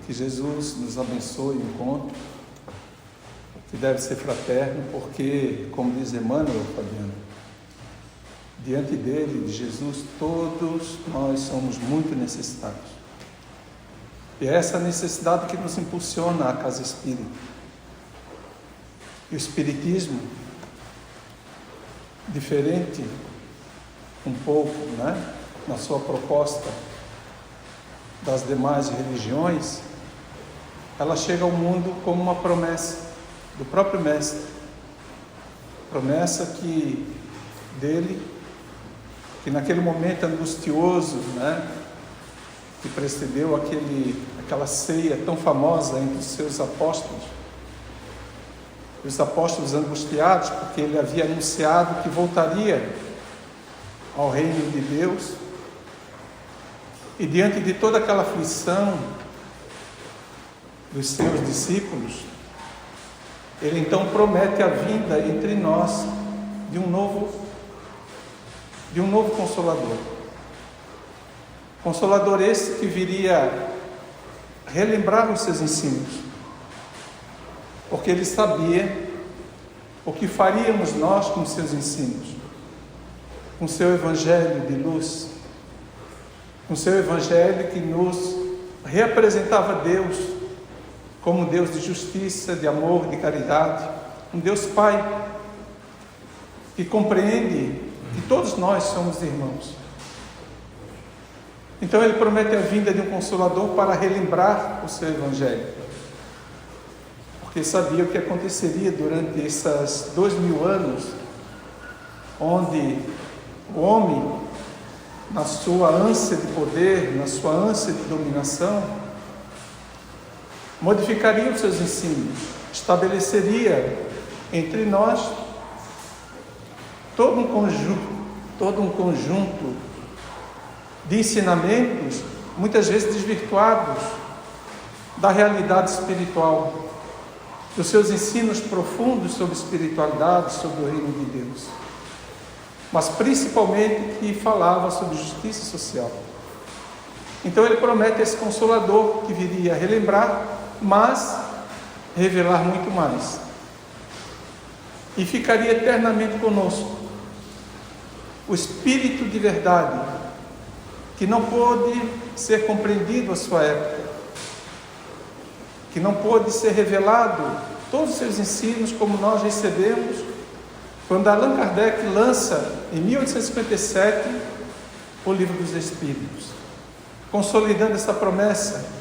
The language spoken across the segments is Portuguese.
Que Jesus nos abençoe o encontro, que deve ser fraterno, porque, como diz Emmanuel, Fabiano, diante dele, de Jesus, todos nós somos muito necessitados. E é essa necessidade que nos impulsiona à casa espírita. E o espiritismo, diferente um pouco, na sua proposta das demais religiões, ela chega ao mundo como uma promessa do próprio Mestre. Promessa dele, que naquele momento angustioso, que precedeu aquela ceia tão famosa entre os seus apóstolos, os apóstolos angustiados, porque ele havia anunciado que voltaria ao reino de Deus, e diante de toda aquela aflição dos seus discípulos, ele então promete a vinda entre nós de um novo Consolador. Consolador esse que viria relembrar os seus ensinos, porque ele sabia o que faríamos nós com os seus ensinos, com o seu evangelho de luz, com o seu evangelho que nos reapresentava Deus como Deus de justiça, de amor, de caridade, um Deus Pai, que compreende que todos nós somos irmãos. Então ele promete a vinda de um Consolador para relembrar o seu evangelho, porque sabia o que aconteceria durante esses 2000 anos, onde o homem, na sua ânsia de poder, na sua ânsia de dominação, modificaria os seus ensinos, estabeleceria entre nós todo um conjunto de ensinamentos, muitas vezes desvirtuados da realidade espiritual, dos seus ensinos profundos sobre espiritualidade, sobre o reino de Deus, mas principalmente que falava sobre justiça social. Então ele promete esse Consolador que viria relembrar, mas revelar muito mais, e ficaria eternamente conosco. O Espírito de verdade, que não pôde ser compreendido à sua época, que não pôde ser revelado todos os seus ensinos como nós recebemos quando Allan Kardec lança em 1857 o Livro dos Espíritos, consolidando essa promessa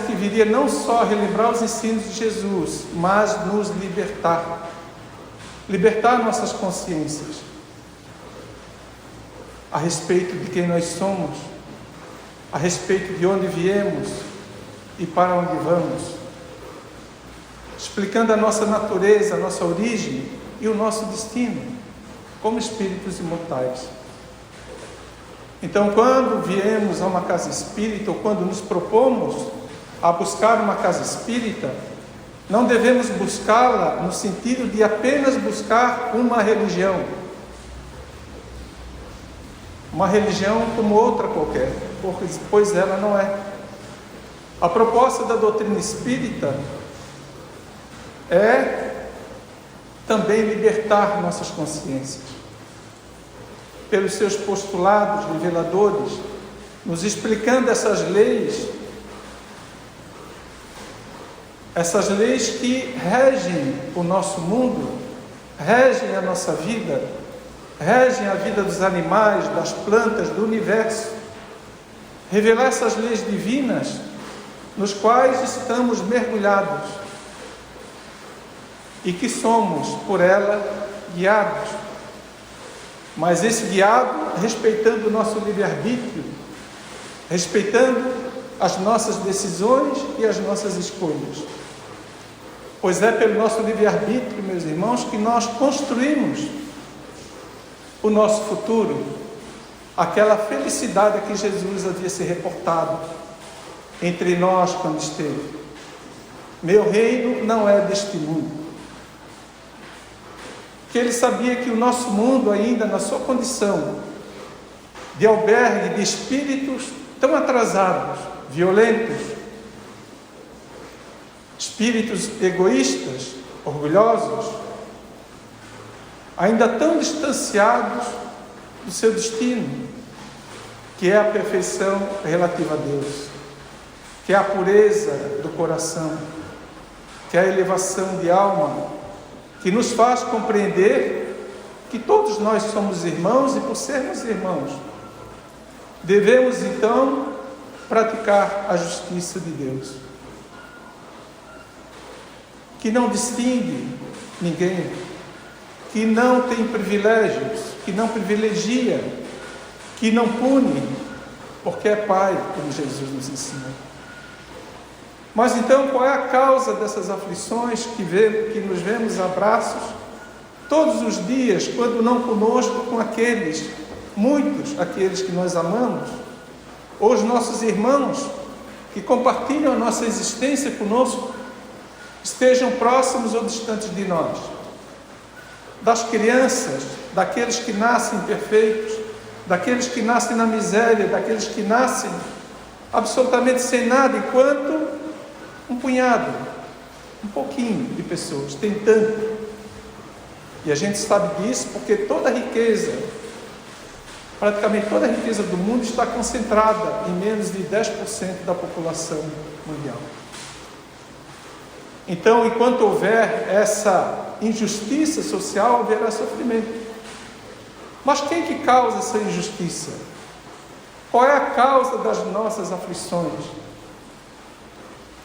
que viria não só relembrar os ensinos de Jesus, mas nos libertar nossas consciências a respeito de quem nós somos, a respeito de onde viemos e para onde vamos, explicando a nossa natureza, a nossa origem e o nosso destino como espíritos imortais. Então, quando viemos a uma casa espírita, ou quando nos propomos a buscar uma casa espírita, não devemos buscá-la no sentido de apenas buscar uma religião como outra qualquer, pois ela não é. A proposta da doutrina espírita é também libertar nossas consciências, pelos seus postulados reveladores, nos explicando essas leis que regem o nosso mundo, regem a nossa vida, regem a vida dos animais, das plantas, do universo. Revelar essas leis divinas nos quais estamos mergulhados e que somos por ela guiados, mas esse guiado respeitando o nosso livre-arbítrio, respeitando as nossas decisões e as nossas escolhas, pois é pelo nosso livre-arbítrio, meus irmãos, que nós construímos o nosso futuro, aquela felicidade a que Jesus havia se reportado entre nós quando esteve. Meu reino não é deste mundo. Que ele sabia que o nosso mundo, ainda na sua condição de albergue de espíritos tão atrasados, violentos, espíritos egoístas, orgulhosos, ainda tão distanciados do seu destino, que é a perfeição relativa a Deus, que é a pureza do coração, que é a elevação de alma, que nos faz compreender que todos nós somos irmãos e, por sermos irmãos, devemos então praticar a justiça de Deus, que não distingue ninguém, que não tem privilégios, que não privilegia, que não pune, porque é Pai, como Jesus nos ensinou. Mas então, qual é a causa dessas aflições que nos vemos a braços todos os dias, quando não conosco, com aqueles, muitos, aqueles que nós amamos, ou os nossos irmãos que compartilham a nossa existência conosco, estejam próximos ou distantes de nós, das crianças, daqueles que nascem perfeitos, daqueles que nascem na miséria, daqueles que nascem absolutamente sem nada, enquanto um punhado, um pouquinho de pessoas tem tanto. E a gente sabe disso porque toda a riqueza, praticamente toda a riqueza do mundo está concentrada em menos de 10% da população mundial. Então, enquanto houver essa injustiça social, haverá sofrimento. Mas quem que causa essa injustiça? Qual é a causa das nossas aflições?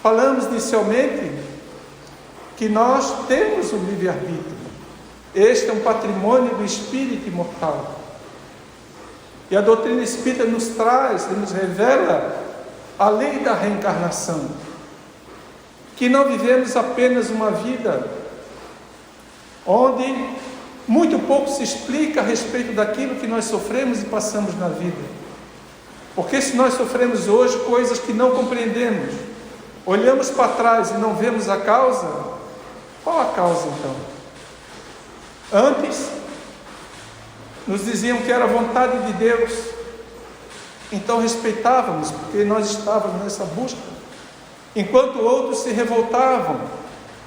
Falamos inicialmente que nós temos o livre-arbítrio. Este é um patrimônio do espírito imortal. E a doutrina espírita nos traz e nos revela a lei da reencarnação. Que não vivemos apenas uma vida onde muito pouco se explica a respeito daquilo que nós sofremos e passamos na vida. Porque se nós sofremos hoje coisas que não compreendemos, olhamos para trás e não vemos a causa, qual a causa então? Antes, nos diziam que era a vontade de Deus, então respeitávamos, porque nós estávamos nessa busca, enquanto outros se revoltavam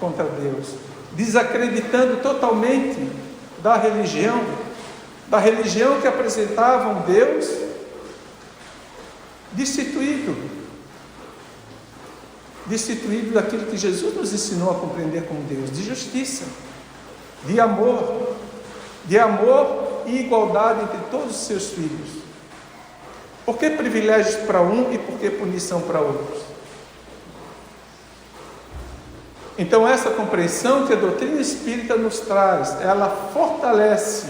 contra Deus, desacreditando totalmente da religião que apresentava um Deus destituído daquilo que Jesus nos ensinou a compreender como Deus, de justiça, de amor e igualdade entre todos os seus filhos. Por que privilégios para um e por que punição para outros? Então essa compreensão que a doutrina espírita nos traz, ela fortalece,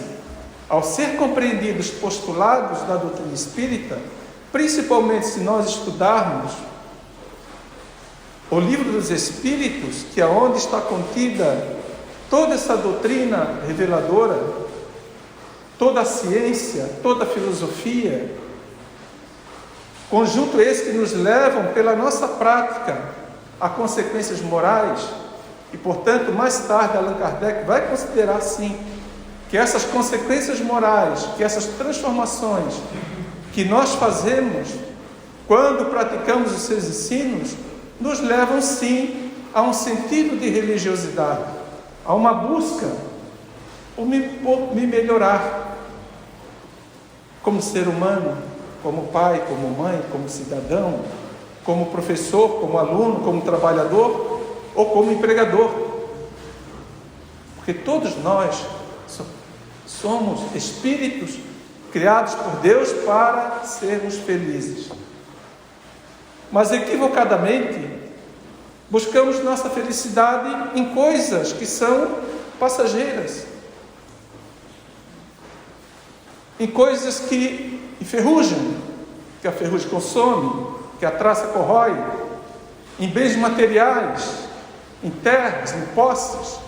ao ser compreendidos os postulados da doutrina espírita, principalmente se nós estudarmos o Livro dos Espíritos, que é onde está contida toda essa doutrina reveladora, toda a ciência, toda a filosofia, conjunto esse que nos levam pela nossa prática a consequências morais, e portanto mais tarde Allan Kardec vai considerar sim, que essas consequências morais, que essas transformações que nós fazemos quando praticamos os seus ensinos, nos levam sim a um sentido de religiosidade, a uma busca por me melhorar como ser humano, como pai, como mãe, como cidadão, como professor, como aluno, como trabalhador ou como empregador. Porque todos nós somos espíritos criados por Deus para sermos felizes. Mas equivocadamente buscamos nossa felicidade em coisas que são passageiras, em coisas que enferrujam, que a ferrugem consome, que a traça corrói, em bens materiais, em terras, em posses,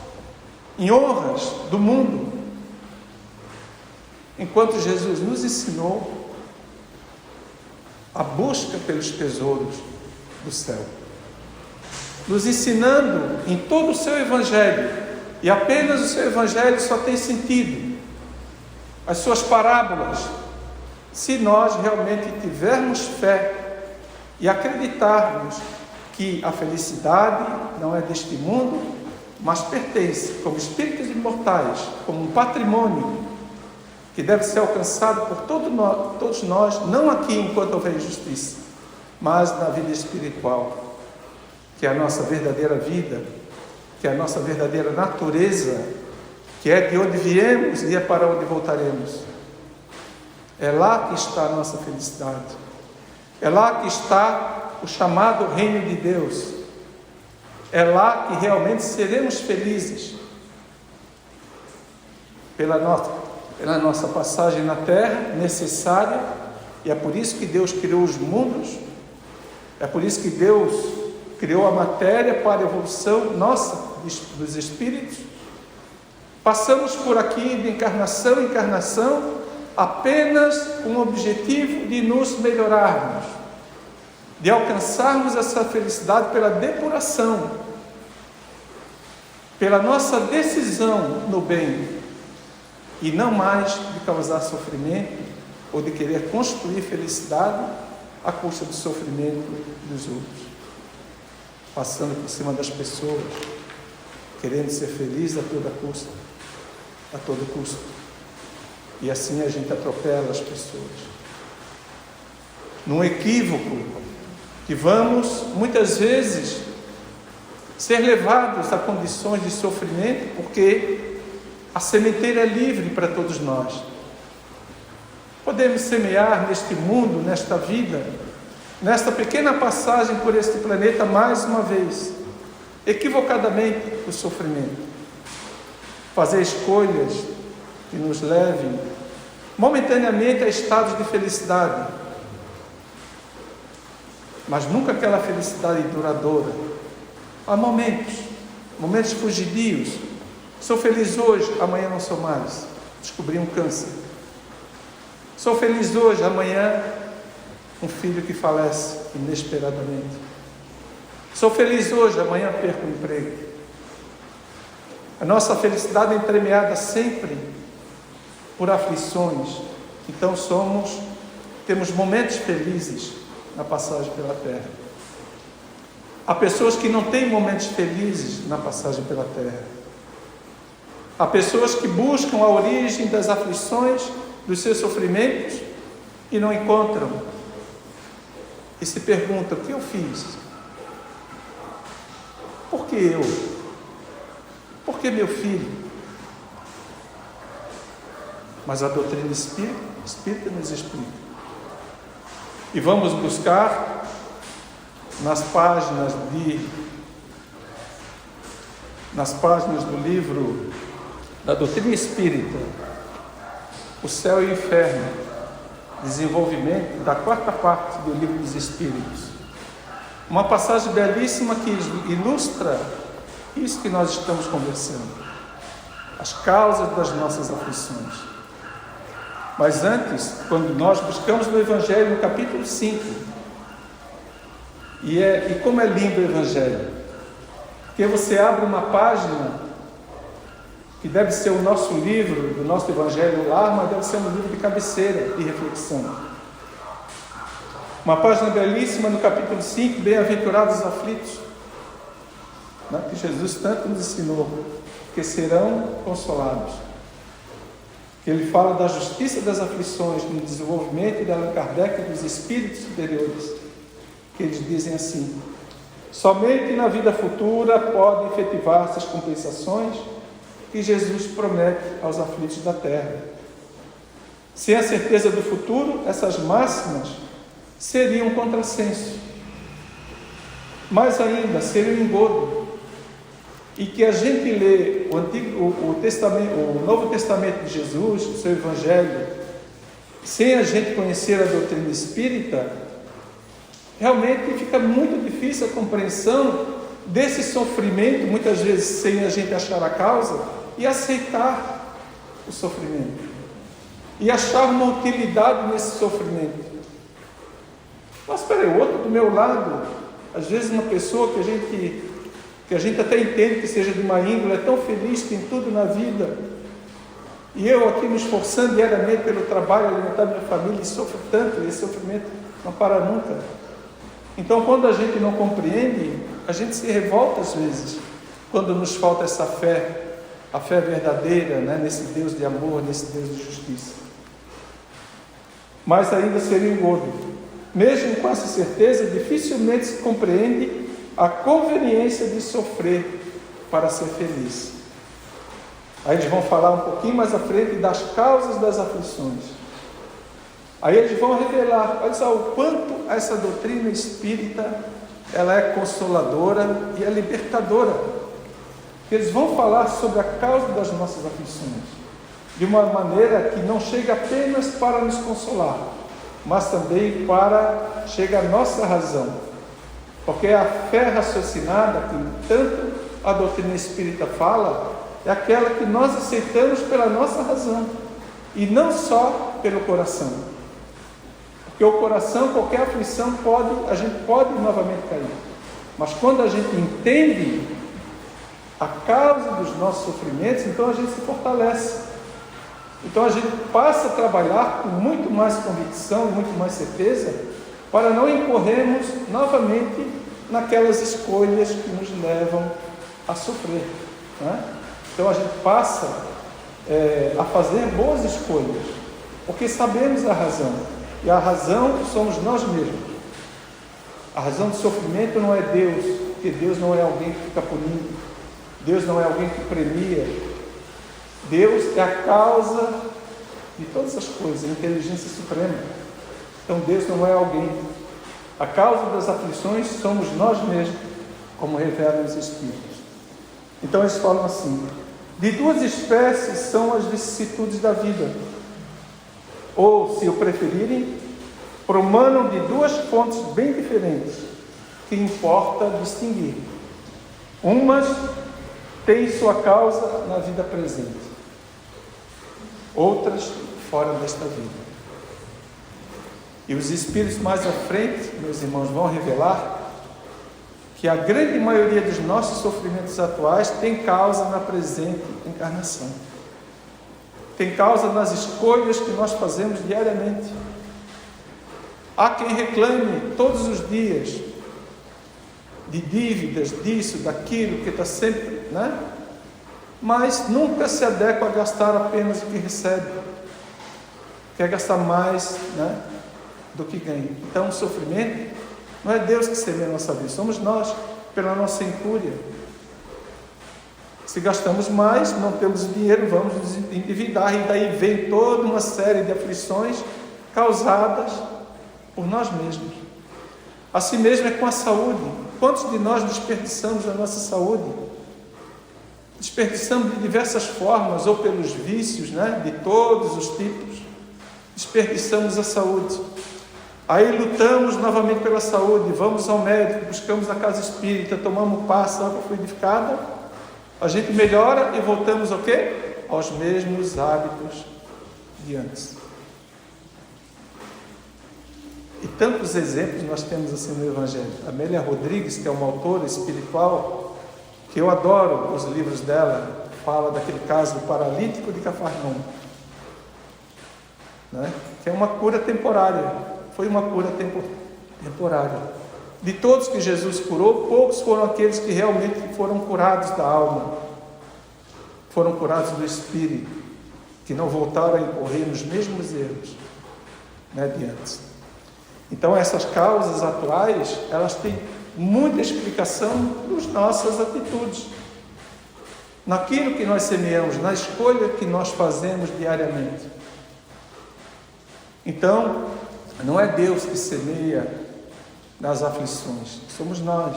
em honras do mundo, enquanto Jesus nos ensinou a busca pelos tesouros do céu, nos ensinando em todo o seu Evangelho, e apenas o seu Evangelho só tem sentido, as suas parábolas, se nós realmente tivermos fé e acreditarmos que a felicidade não é deste mundo, mas pertence, como espíritos imortais, como um patrimônio que deve ser alcançado por todos nós, não aqui enquanto houver justiça, mas na vida espiritual, que é a nossa verdadeira vida, que é a nossa verdadeira natureza, que é de onde viemos e é para onde voltaremos. É lá que está a nossa felicidade. É lá que está o chamado reino de Deus. É lá que realmente seremos felizes pela nossa passagem na terra necessária, e é por isso que Deus criou os mundos, é por isso que Deus criou a matéria para a evolução nossa, dos espíritos. Passamos por aqui de encarnação em encarnação, apenas com o objetivo de nos melhorarmos, de alcançarmos essa felicidade pela depuração, pela nossa decisão no bem, e não mais de causar sofrimento ou de querer construir felicidade à custa do sofrimento dos outros, passando por cima das pessoas, querendo ser feliz a toda custa, a todo custo. E assim a gente atropela as pessoas. Num equívoco que vamos, muitas vezes, ser levados a condições de sofrimento, porque a sementeira é livre para todos nós. Podemos semear neste mundo, nesta vida, nesta pequena passagem por este planeta, mais uma vez, equivocadamente, o sofrimento. Fazer escolhas que nos levem momentaneamente a estados de felicidade, mas nunca aquela felicidade duradoura. Há momentos fugidios. Sou feliz hoje, amanhã não sou mais. Descobri um câncer. Sou feliz hoje, amanhã um filho que falece inesperadamente. Sou feliz hoje, amanhã perco o emprego. A nossa felicidade é entremeada sempre por aflições. Então temos momentos felizes na passagem pela terra. Há pessoas que não têm momentos felizes na passagem pela terra. Há pessoas que buscam a origem das aflições, dos seus sofrimentos, e não encontram. E se perguntam: o que eu fiz? Por que eu? Por que meu filho? Mas a doutrina espírita nos explica. E vamos buscar nas páginas do livro da doutrina espírita, O Céu e o Inferno, desenvolvimento da 4ª parte do Livro dos Espíritos. Uma passagem belíssima que ilustra isso que nós estamos conversando, as causas das nossas aflições. Mas antes, quando nós buscamos no Evangelho, no capítulo 5, e como é lindo o Evangelho, porque você abre uma página que deve ser o nosso livro, do nosso Evangelho lar, mas deve ser um livro de cabeceira e reflexão. Uma página belíssima no capítulo 5, bem-aventurados os aflitos, né, que Jesus tanto nos ensinou, que serão consolados. Que ele fala da justiça das aflições, do desenvolvimento de Allan Kardec e dos espíritos superiores, que eles dizem assim: somente na vida futura podem efetivar-se as compensações que Jesus promete aos aflitos da terra. Sem a certeza do futuro, essas máximas seriam um contrassenso. Mais ainda, seria um engodo. E que a gente lê o Novo Testamento de Jesus, o seu Evangelho, sem a gente conhecer a doutrina espírita, realmente fica muito difícil a compreensão desse sofrimento, muitas vezes sem a gente achar a causa, e aceitar o sofrimento, e achar uma utilidade nesse sofrimento. Mas espera aí, o outro do meu lado, às vezes uma pessoa que a gente até entende que seja de uma índole, é tão feliz, tem tudo na vida, e eu aqui me esforçando diariamente pelo trabalho, alimentar minha família, e sofro tanto, e esse sofrimento não para nunca. Então, quando a gente não compreende, a gente se revolta às vezes, quando nos falta essa fé, a fé verdadeira, né? Nesse Deus de amor, nesse Deus de justiça. Mas ainda seria engodo. Mesmo com essa certeza, dificilmente se compreende a conveniência de sofrer para ser feliz. Aí eles vão falar um pouquinho mais à frente das causas das aflições. Aí eles vão revelar, olha só, o quanto essa doutrina espírita, ela é consoladora e é libertadora. Eles vão falar sobre a causa das nossas aflições, de uma maneira que não chega apenas para nos consolar, mas também para chega a nossa razão. Porque a fé raciocinada, que tanto a doutrina espírita fala, é aquela que nós aceitamos pela nossa razão, e não só pelo coração. Porque o coração, qualquer aflição, a gente pode novamente cair. Mas quando a gente entende a causa dos nossos sofrimentos, então a gente se fortalece. Então a gente passa a trabalhar com muito mais convicção, muito mais certeza, para não incorrermos novamente naquelas escolhas que nos levam a sofrer, né? Então a gente passa a fazer boas escolhas, porque sabemos a razão. E a razão somos nós mesmos. A razão do sofrimento não é Deus, porque Deus não é alguém que fica punindo. Deus não é alguém que premia. Deus é a causa de todas as coisas, a inteligência suprema. Então Deus não é alguém. A causa das aflições somos nós mesmos, como revelam os Espíritos. Então eles falam assim: de duas espécies são as vicissitudes da vida. Ou, se o preferirem, promanam de duas fontes bem diferentes, que importa distinguir. Umas têm sua causa na vida presente, outras fora desta vida. E os Espíritos mais à frente, meus irmãos, vão revelar que a grande maioria dos nossos sofrimentos atuais tem causa na presente encarnação. Tem causa nas escolhas que nós fazemos diariamente. Há quem reclame todos os dias de dívidas, disso, daquilo, que está sempre, né? Mas nunca se adequa a gastar apenas o que recebe. Quer gastar mais, né, do que ganha. Então o sofrimento não é Deus que semeia a nossa vida, somos nós, pela nossa incúria. Se gastamos mais, não temos dinheiro, vamos nos endividar, e daí vem toda uma série de aflições causadas por nós mesmos. Assim mesmo é com a saúde. Quantos de nós desperdiçamos a nossa saúde? Desperdiçamos de diversas formas, ou pelos vícios, né, de todos os tipos. Desperdiçamos a saúde. Aí lutamos novamente pela saúde, vamos ao médico, buscamos a casa espírita, tomamos passe, água fluidificada. A gente melhora e voltamos ao quê? Aos mesmos hábitos de antes. E tantos exemplos nós temos assim no Evangelho. Amélia Rodrigues, que é uma autora espiritual, que eu adoro os livros dela, fala daquele caso do paralítico de Cafarnaum, né? Que é uma cura temporária. Foi uma cura temporária. De todos que Jesus curou, poucos foram aqueles que realmente foram curados da alma, foram curados do espírito, que não voltaram a incorrer nos mesmos erros, né, de antes. Então essas causas atuais, elas têm muita explicação nas nossas atitudes, naquilo que nós semeamos, na escolha que nós fazemos diariamente. Então, não é Deus que semeia nas aflições, somos nós.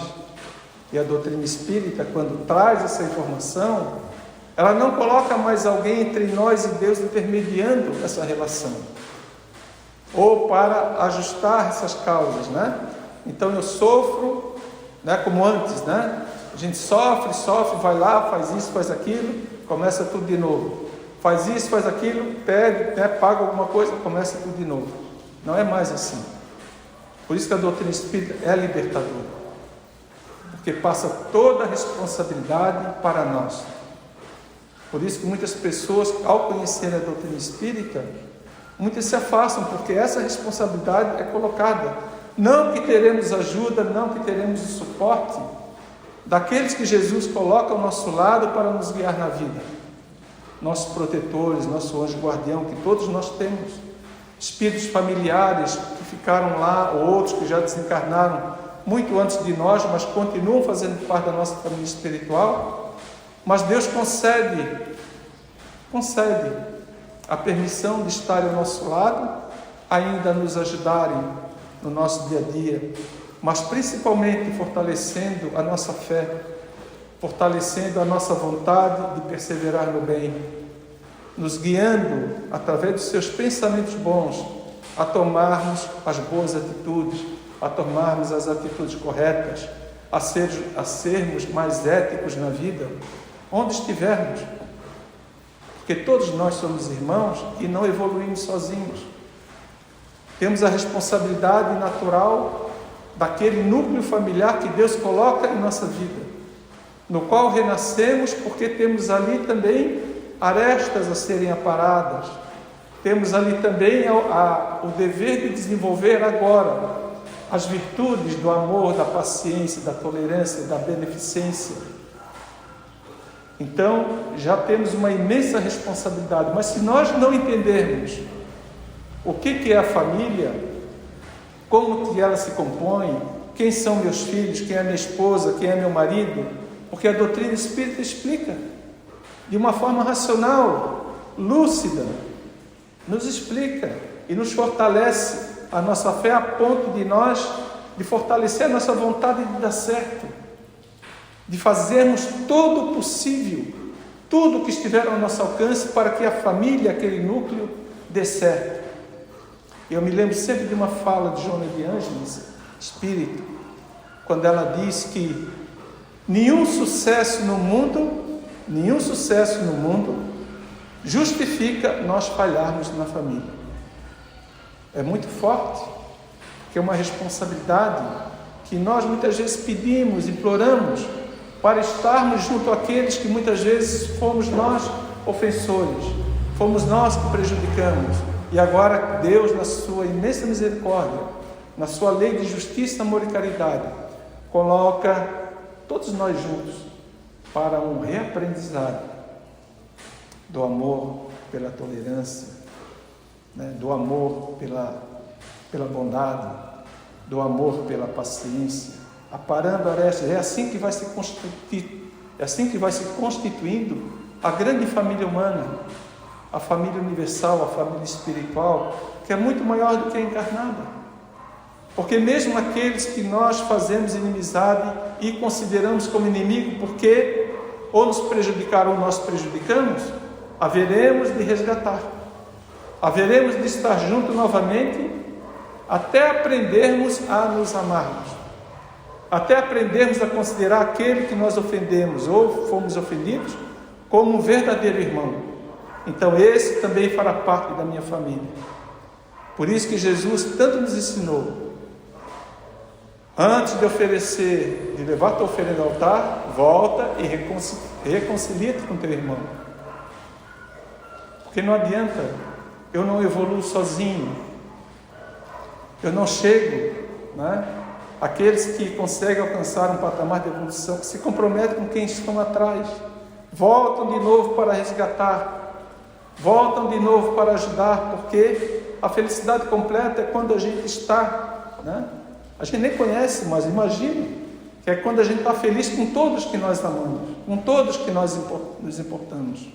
E a doutrina espírita, quando traz essa informação, ela não coloca mais alguém entre nós e Deus intermediando essa relação, ou para ajustar essas causas, né? Então eu sofro, né, como antes, né? A gente sofre, vai lá, faz isso, faz aquilo, começa tudo de novo. Faz isso, faz aquilo, pede, né, paga alguma coisa, começa tudo de novo. Não é mais assim. Por isso que a doutrina espírita é libertadora, porque passa toda a responsabilidade para nós. Por isso que muitas pessoas, ao conhecerem a doutrina espírita, muitas se afastam, porque essa responsabilidade é colocada Não que teremos ajuda, não que teremos o suporte daqueles que Jesus coloca ao nosso lado para nos guiar na vida. Nossos protetores, nosso anjo guardião, que todos nós temos. Espíritos familiares que ficaram lá, ou outros que já desencarnaram muito antes de nós, mas continuam fazendo parte da nossa família espiritual. Mas Deus concede a permissão de estarem ao nosso lado, ainda nos ajudarem no nosso dia a dia, mas principalmente fortalecendo a nossa fé, fortalecendo a nossa vontade de perseverar no bem, nos guiando através dos seus pensamentos bons a tomarmos as boas atitudes, a tomarmos as atitudes corretas, a sermos mais éticos na vida, onde estivermos, porque todos nós somos irmãos e não evoluímos sozinhos. Temos a responsabilidade natural daquele núcleo familiar que Deus coloca em nossa vida, no qual renascemos, porque temos ali também arestas a serem aparadas, temos ali também o dever de desenvolver agora as virtudes do amor, da paciência, da tolerância, da beneficência. Então, já temos uma imensa responsabilidade, mas se nós não entendermos o que é a família, como que ela se compõe, quem são meus filhos, quem é minha esposa, quem é meu marido, porque a doutrina espírita explica de uma forma racional, lúcida, nos explica e nos fortalece a nossa fé a ponto de fortalecer a nossa vontade de dar certo, de fazermos todo o possível, tudo o que estiver ao nosso alcance para que a família, aquele núcleo, dê certo. Eu me lembro sempre de uma fala de Joana de Ângeles, espírito, quando ela diz que nenhum sucesso no mundo justifica nós falharmos na família. É muito forte, que é uma responsabilidade que nós muitas vezes pedimos, imploramos, para estarmos junto àqueles que muitas vezes fomos nós ofensores, fomos nós que prejudicamos. E agora Deus, na sua imensa misericórdia, na sua lei de justiça, amor e caridade, coloca todos nós juntos para um reaprendizado do amor pela tolerância, do amor pela bondade, do amor pela paciência, aparando arestas. É assim que vai se constituindo a grande família humana, a família universal, a família espiritual, que é muito maior do que a encarnada. Porque mesmo aqueles que nós fazemos inimizade e consideramos como inimigo, porque ou nos prejudicaram ou nós prejudicamos, haveremos de resgatar, haveremos de estar juntos novamente, até aprendermos a nos amarmos, até aprendermos a considerar aquele que nós ofendemos ou fomos ofendidos como um verdadeiro irmão. Então esse também fará parte da minha família. Por isso que Jesus tanto nos ensinou: antes de oferecer, de levar tua oferenda ao altar, volta e reconcilia-te com teu irmão. Porque não adianta, eu não evoluo sozinho, eu não chego, Aqueles que conseguem alcançar um patamar de evolução, que se comprometem com quem estão atrás, voltam de novo para resgatar, voltam de novo para ajudar, porque a felicidade completa é quando a gente está, a gente nem conhece, mas imagina, que é quando a gente está feliz com todos que nós amamos, com todos que nós nos importamos.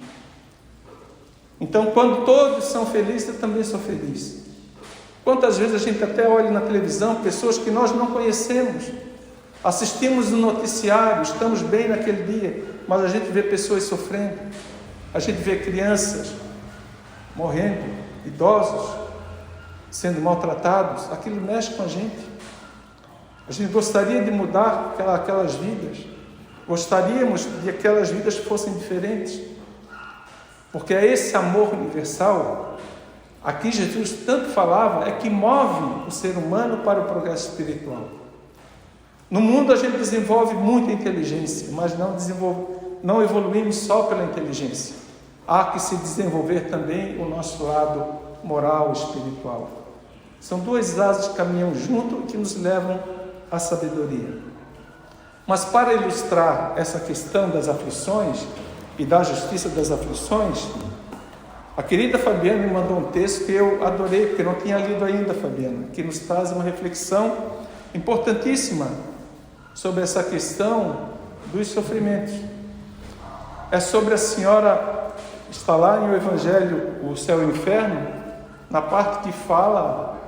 Então, quando todos são felizes, eu também sou feliz. Quantas vezes a gente até olha na televisão pessoas que nós não conhecemos, assistimos no noticiário, estamos bem naquele dia, mas a gente vê pessoas sofrendo, a gente vê crianças morrendo, idosos sendo maltratados. Aquilo mexe com a gente. A gente gostaria de mudar aquelas vidas, gostaríamos de que aquelas vidas fossem diferentes, porque é esse amor universal aqui Jesus tanto falava, é que move o ser humano para o progresso espiritual. No mundo a gente desenvolve muita inteligência, mas não evoluímos só pela inteligência. Há que se desenvolver também o nosso lado moral, espiritual. São duas asas que caminham junto e que nos levam à sabedoria. Mas para ilustrar essa questão das aflições e da justiça das aflições, a querida Fabiana me mandou um texto que eu adorei, porque não tinha lido ainda, Fabiana, que nos traz uma reflexão importantíssima sobre essa questão dos sofrimentos. É sobre a senhora, está lá em o Evangelho, o Céu e o Inferno, na parte que fala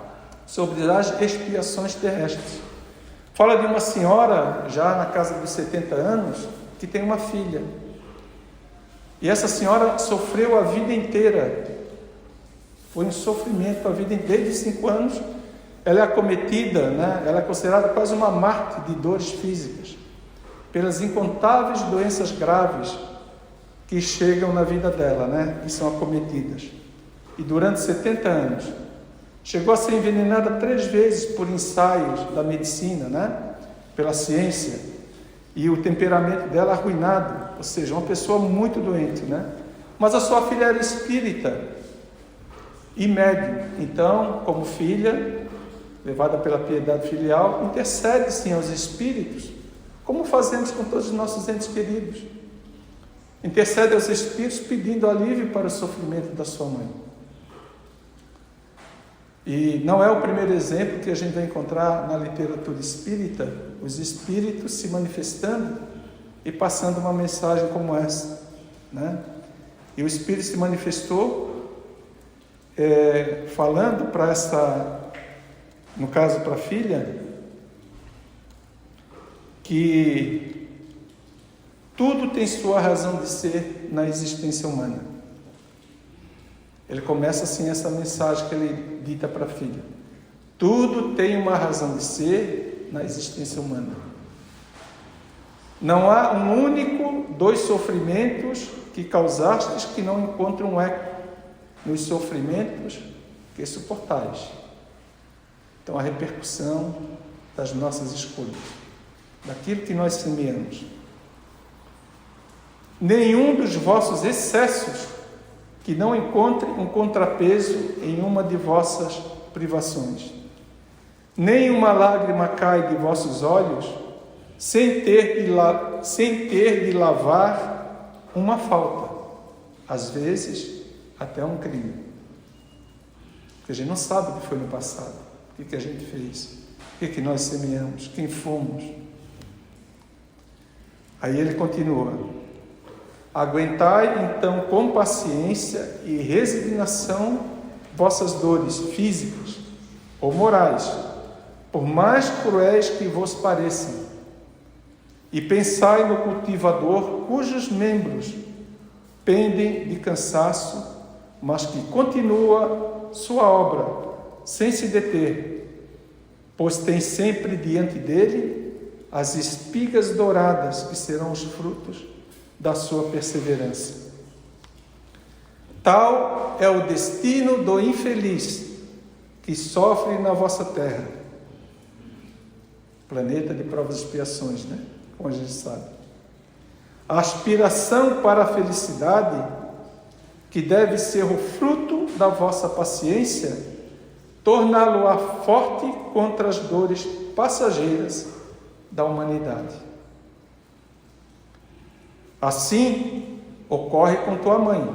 sobre as expiações terrestres. Fala de uma senhora, já na casa dos 70 anos, que tem uma filha. E essa senhora sofreu a vida inteira. Foi um sofrimento a vida inteira. Desde 5 anos, ela é acometida, né? Ela é considerada quase uma mártir de dores físicas, pelas incontáveis doenças graves que chegam na vida dela, né? Que são acometidas. E durante 70 anos, chegou a ser envenenada 3 vezes por ensaios da medicina, né? Pela ciência. E o temperamento dela arruinado, ou seja, uma pessoa muito doente, né? Mas a sua filha era espírita e médium. Então, como filha, levada pela piedade filial, intercede sim aos espíritos, como fazemos com todos os nossos entes queridos. Intercede aos espíritos pedindo alívio para o sofrimento da sua mãe. E não é o primeiro exemplo que a gente vai encontrar na literatura espírita, os espíritos se manifestando e passando uma mensagem como essa, né? E o espírito se manifestou falando para essa, no caso para a filha, que tudo tem sua razão de ser na existência humana. Ele começa assim essa mensagem que ele dita para a filha: tudo tem uma razão de ser na existência humana. Não há um único dos sofrimentos que causastes que não encontram eco nos sofrimentos que suportais. Então, a repercussão das nossas escolhas, daquilo que nós semeamos. Nenhum dos vossos excessos que não encontre um contrapeso em uma de vossas privações. Nem uma lágrima cai de vossos olhos sem ter de lavar uma falta, às vezes até um crime. Porque a gente não sabe o que foi no passado, o que a gente fez, o que nós semeamos, quem fomos. Aí ele continua: aguentai então com paciência e resignação vossas dores físicas ou morais, por mais cruéis que vos pareçam, e pensai no cultivador cujos membros pendem de cansaço, mas que continua sua obra sem se deter, pois tem sempre diante dele as espigas douradas que serão os frutos da sua perseverança. Tal é o destino do infeliz que sofre na vossa terra. Planeta de provas e expiações, né? Como a gente sabe. A aspiração para a felicidade, que deve ser o fruto da vossa paciência, torná-lo-á forte contra as dores passageiras da humanidade. Assim ocorre com tua mãe.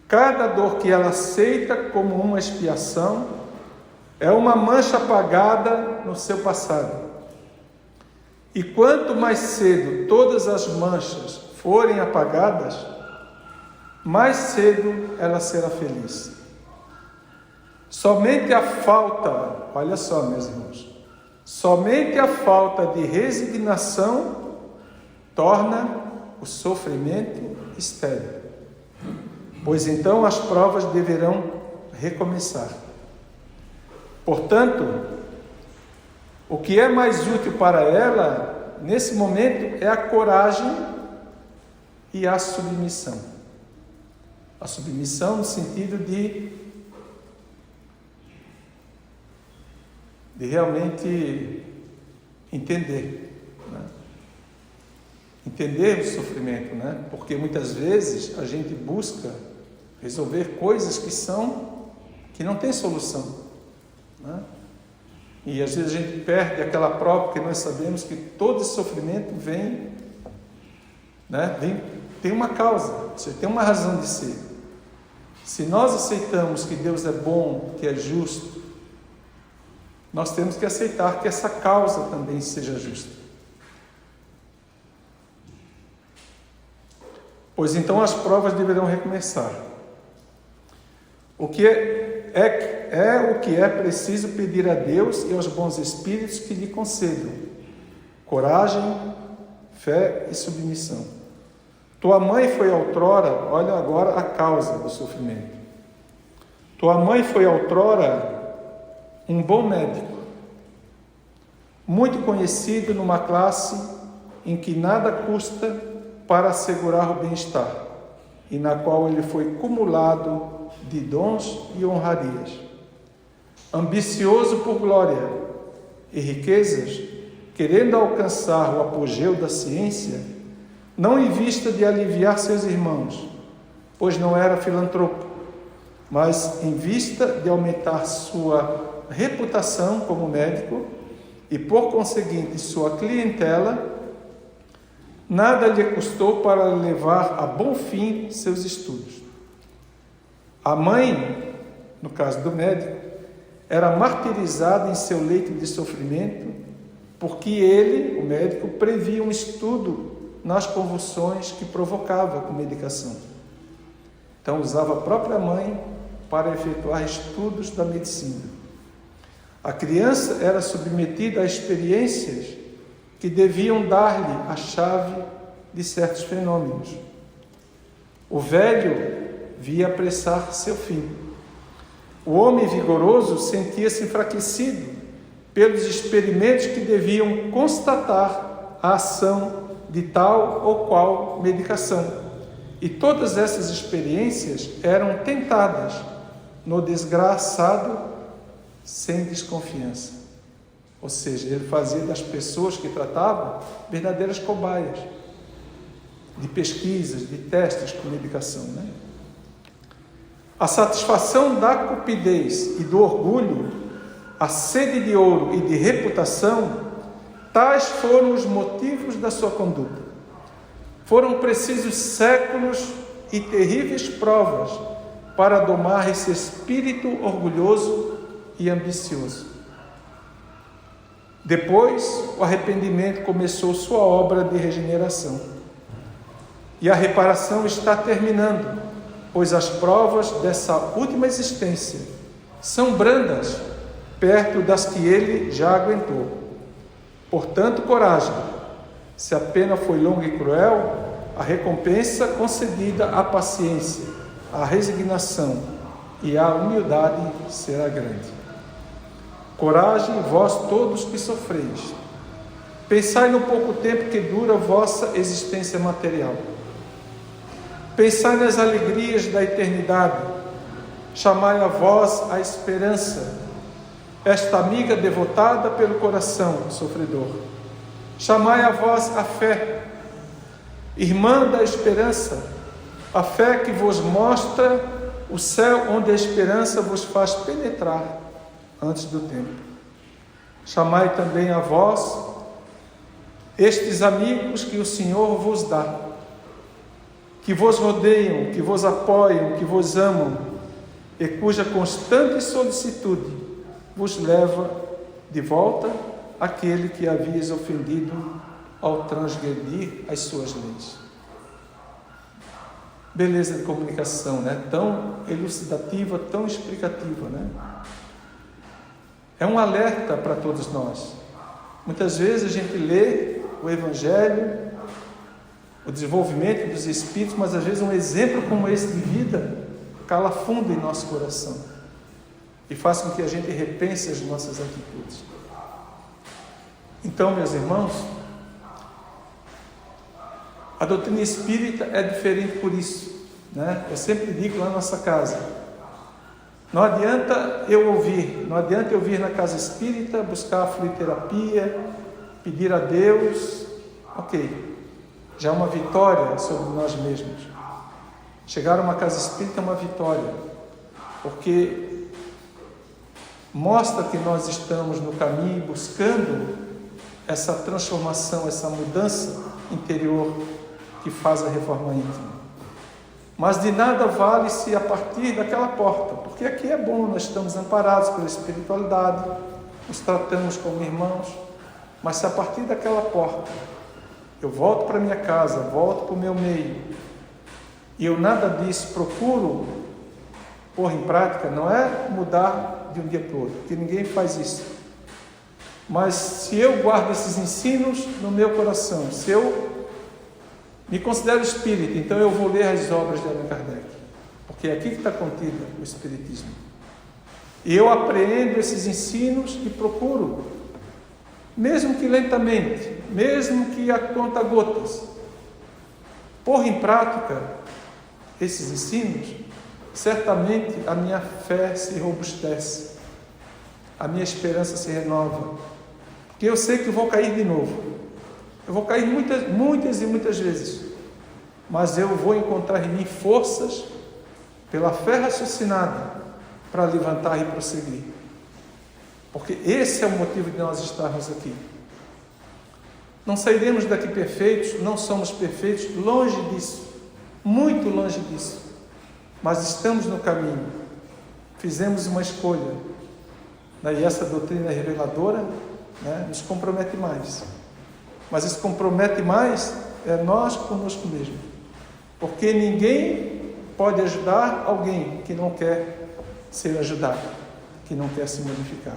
Cada dor que ela aceita como uma expiação é uma mancha apagada no seu passado. E quanto mais cedo todas as manchas forem apagadas, mais cedo ela será feliz. Somente a falta, olha só, meus irmãos, somente a falta de resignação torna o sofrimento estéril, pois então as provas deverão recomeçar. Portanto, o que é mais útil para ela, nesse momento, é a coragem e a submissão. A submissão no sentido de realmente entender, né? Entender o sofrimento, né? Porque muitas vezes a gente busca resolver coisas que não têm solução. né? E às vezes a gente perde aquela prova, porque nós sabemos que todo esse sofrimento vem, né? Tem uma causa, tem uma razão de ser. Se nós aceitamos que Deus é bom, que é justo, nós temos que aceitar que essa causa também seja justa. Pois então as provas deverão recomeçar. O que é preciso pedir a Deus e aos bons espíritos que lhe concedam coragem, fé e submissão. Tua mãe foi outrora, olha agora a causa do sofrimento. Tua mãe foi outrora um bom médico, muito conhecido numa classe em que nada custa para assegurar o bem-estar, e na qual ele foi cumulado de dons e honrarias. Ambicioso por glória e riquezas, querendo alcançar o apogeu da ciência, não em vista de aliviar seus irmãos, pois não era filantropo, mas em vista de aumentar sua reputação como médico e, por conseguinte, sua clientela, nada lhe custou para levar a bom fim seus estudos. A mãe, no caso do médico, era martirizada em seu leito de sofrimento, porque ele, o médico, previa um estudo nas convulsões que provocava com medicação. Então usava a própria mãe para efetuar estudos da medicina. A criança era submetida a experiências que deviam dar-lhe a chave de certos fenômenos. O velho via apressar seu fim. O homem vigoroso sentia-se enfraquecido pelos experimentos que deviam constatar a ação de tal ou qual medicação. E todas essas experiências eram tentadas no desgraçado sem desconfiança. Ou seja, ele fazia das pessoas que tratava verdadeiras cobaias de pesquisas, de testes com medicação, né? A satisfação da cupidez e do orgulho, a sede de ouro e de reputação, tais foram os motivos da sua conduta. Foram precisos séculos e terríveis provas para domar esse espírito orgulhoso e ambicioso. Depois, o arrependimento começou sua obra de regeneração. E a reparação está terminando, pois as provas dessa última existência são brandas perto das que ele já aguentou. Portanto, coragem. Se a pena foi longa e cruel, a recompensa concedida à paciência, à resignação e à humildade será grande. Coragem, vós todos que sofreis. Pensai no pouco tempo que dura vossa existência material. Pensai nas alegrias da eternidade. Chamai a vós a esperança, esta amiga devotada pelo coração sofredor. Chamai a vós a fé, irmã da esperança, a fé que vos mostra o céu onde a esperança vos faz penetrar antes do tempo. Chamai também a vós estes amigos que o Senhor vos dá, que vos rodeiam, que vos apoiam, que vos amam, e cuja constante solicitude vos leva de volta àquele que havias ofendido ao transgredir as suas leis. Beleza de comunicação, né? Tão elucidativa, tão explicativa, né? É um alerta para todos nós. Muitas vezes a gente lê o Evangelho, o desenvolvimento dos Espíritos, mas às vezes um exemplo como esse de vida cala fundo em nosso coração e faz com que a gente repense as nossas atitudes. Então, meus irmãos, a doutrina espírita é diferente por isso, né? Eu sempre digo lá na nossa casa, não adianta eu vir na casa espírita, buscar a fluiderapia, pedir a Deus, ok, já é uma vitória sobre nós mesmos. Chegar a uma casa espírita é uma vitória, porque mostra que nós estamos no caminho buscando essa transformação, essa mudança interior que faz a reforma íntima. Mas de nada vale se a partir daquela porta, porque aqui é bom, nós estamos amparados pela espiritualidade, nos tratamos como irmãos, mas se a partir daquela porta eu volto para minha casa, volto para o meu meio, e eu nada disso procuro pôr em prática, não é mudar de um dia para o outro, porque ninguém faz isso. Mas se eu guardo esses ensinos no meu coração, se eu me considero espírita, então eu vou ler as obras de Allan Kardec, porque é aqui que está contido o espiritismo. E eu apreendo esses ensinos e procuro, mesmo que lentamente, mesmo que a conta-gotas, pôr em prática esses ensinos, certamente a minha fé se robustece, a minha esperança se renova, porque eu sei que eu vou cair de novo. Eu vou cair muitas e muitas vezes, mas eu vou encontrar em mim forças, pela fé raciocinada, para levantar e prosseguir. Porque esse é o motivo de nós estarmos aqui. Não sairemos daqui perfeitos, não somos perfeitos, longe disso, muito longe disso. Mas estamos no caminho, fizemos uma escolha, e essa doutrina reveladora, nos compromete mais. Mas esse compromete mais é nós conosco mesmo, porque ninguém pode ajudar alguém que não quer ser ajudado, que não quer se modificar.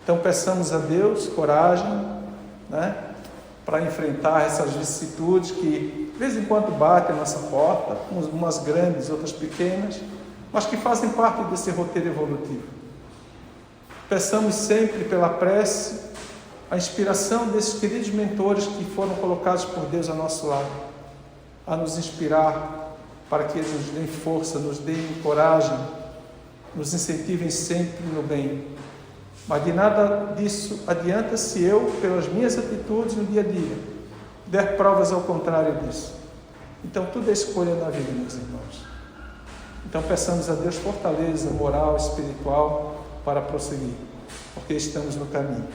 Então peçamos a Deus coragem, para enfrentar essas vicissitudes que de vez em quando batem a nossa porta, umas grandes, outras pequenas, mas que fazem parte desse roteiro evolutivo. Peçamos sempre pela prece a inspiração desses queridos mentores que foram colocados por Deus ao nosso lado, a nos inspirar para que eles nos deem força, nos deem coragem, nos incentivem sempre no bem. Mas de nada disso adianta se eu, pelas minhas atitudes no dia a dia, der provas ao contrário disso. Então tudo é escolha na vida, meus irmãos. Então peçamos a Deus fortaleza moral, espiritual para prosseguir, porque estamos no caminho.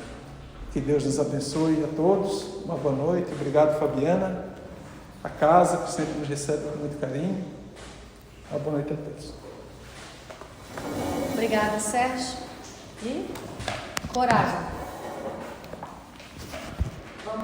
Que Deus nos abençoe a todos. Uma boa noite. Obrigado, Fabiana. A casa que sempre nos recebe com muito carinho. Uma boa noite a todos. Obrigada, Sérgio. E coragem.